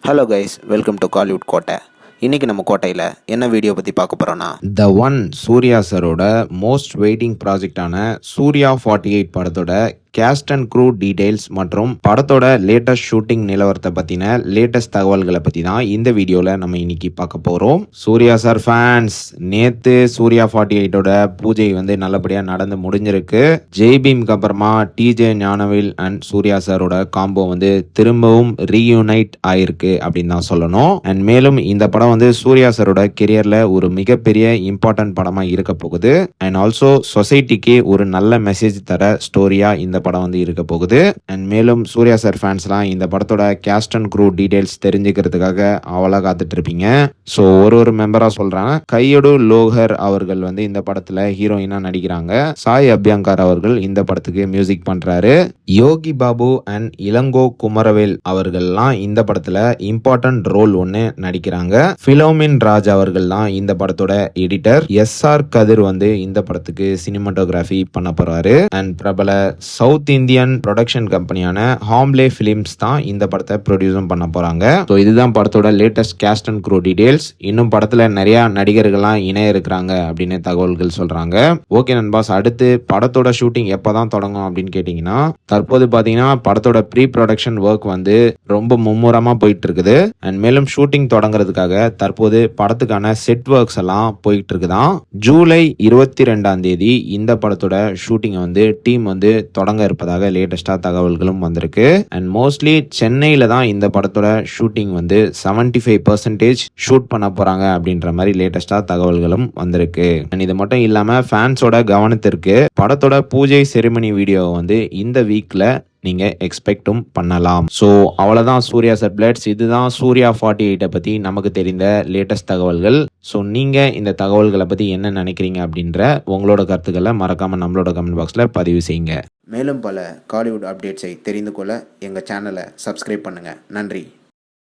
Hello guys, welcome to Kollywood Kottai. இன்றைக்கி நம்ம கோட்டையில் என்ன வீடியோ பற்றி பார்க்க போகிறோன்னா, த ஒன் சூர்யா சரோட மோஸ்ட் வெயிட்டிங் ப்ராஜெக்டான சூர்யா 48 படத்தோட கேஸ்ட் அண்ட் க்ரூ டீடைல்ஸ் மற்றும் படத்தோட லேட்டஸ்ட் ஷூட்டிங் நிலவரத்தை பற்றின லேட்டஸ்ட் தகவல்களை பற்றி தான் இந்த வீடியோவில் நம்ம இன்னைக்கு பார்க்க போகிறோம். சூர்யா சார் ஃபேன்ஸ், நேற்று சூர்யா 48ஓட பூஜை நல்லபடியாக நடந்து முடிஞ்சிருக்கு. ஜெய்பீம்க்கு அப்புறமா டிஜே ஞானவேல் அண்ட் சூர்யா சாரோட காம்போ திரும்பவும் ரீயூனைட் ஆயிருக்கு அப்படின்னு தான் சொல்லணும். அண்ட் மேலும் இந்த படம் சூர்யா சாரோட கெரியர்ல ஒரு மிகப்பெரிய இம்பார்ட்டன்ட் படமா இருக்க போகுது. அண்ட் ஆல்சோ சொசைட்டிக்கு ஒரு நல்ல மெசேஜ் தர ஸ்டோரியா இந்த படம் இருக்க போகுது. அண்ட் மேலும் சூர்யா சார் ஃபேன்ஸ்லாம் இந்த படத்தோட கேஸ்ட் அண்ட் க்ரூ டீடைல்ஸ் தெரிஞ்சுக்கிறதுக்காக அவளா காத்துட்டு இருப்பீங்க. ஸோ ஒரு மெம்பரா சொல்றாங்க. கையடு லோகர் அவர்கள் இந்த படத்துல ஹீரோயினா நடிக்கிறாங்க. சாய் அபியங்கர் அவர்கள் இந்த படத்துக்கு மியூசிக் பண்றாரு. யோகி பாபு அண்ட் இளங்கோ குமரவேல் அவர்கள்லாம் இந்த படத்துல இம்பார்ட்டன்ட் ரோல் ஒன்னு நடிக்கிறாங்க. பிலோமின் ராஜ் அவர்கள்லாம் இந்த படத்தோட எடிட்டர். எஸ்ஆர் கதிர் இந்த படத்துக்கு சினிமாட்டோகிராஃபி பண்ண போறாரு. அண்ட் பிரபல சவுத் இந்தியன் ப்ரொடக்ஷன் கம்பெனியான ஹாம்லே பிலிம்ஸ் தான் இந்த படத்தை ப்ரொடியூஸும் பண்ண போறாங்க. ஸோ இதுதான் படத்தோட latest cast and crew details. இன்னும் படத்துல நிறைய நடிகர்கள்லாம் இணைய இருக்கிறாங்க அப்படின்னு தகவல்கள் சொல்றாங்க. ஓகே நண்பாஸ், அடுத்து படத்தோட ஷூட்டிங் எப்பதான் தொடங்கும் அப்படின்னு கேட்டீங்கன்னா, தற்போது பாத்தீங்கன்னா படத்தோட ப்ரீ ப்ரொடக்ஷன் ஒர்க் ரொம்ப மும்முரமா போயிட்டு இருக்குது. அண்ட் மேலும் ஷூட்டிங் தொடங்குறதுக்காக தற்போது படத்துக்கான செட் ஒர்க்ஸ் எல்லாம் போயிட்டு இருக்குதான். ஜூலை 22 இந்த படத்தோட ஷூட்டிங் டீம் தொடங்க இருப்பதாக லேட்டஸ்டா தகவல்களும் வந்திருக்கு. அண்ட் மோஸ்ட்லி சென்னையில தான் இந்த படத்தோட ஷூட்டிங் 75% ஷூட் பண்ண போறாங்க அப்படின்ற மாதிரி லேட்டஸ்டா தகவல்களும் வந்திருக்கு. அண்ட் இது மட்டும் இல்லாம ஃபேன்ஸோட கவனத்திற்கு படத்தோட பூஜை செரிமனி வீடியோ இந்த வீக்ல நீங்க எக்ஸ்பெக்டும் பண்ணலாம். ஸோ அவ்வளவுதான் சூர்யா சார் பிளட்ஸ். இதுதான் சூர்யா 48 பத்தி நமக்கு தெரிந்த லேட்டஸ்ட் தகவல்கள். ஸோ நீங்க இந்த தகவல்களை பத்தி என்ன நினைக்கிறீங்க அப்படின்ற உங்களோட கருத்துக்களை மறக்காம நம்மளோட கமெண்ட் பாக்ஸ்ல பதிவு செய்யுங்க. மேலும் பல காலிவுட் அப்டேட்ஸை தெரிந்து கொள்ள எங்கள் சேனலை சப்ஸ்கிரைப் பண்ணுங்கள். நன்றி.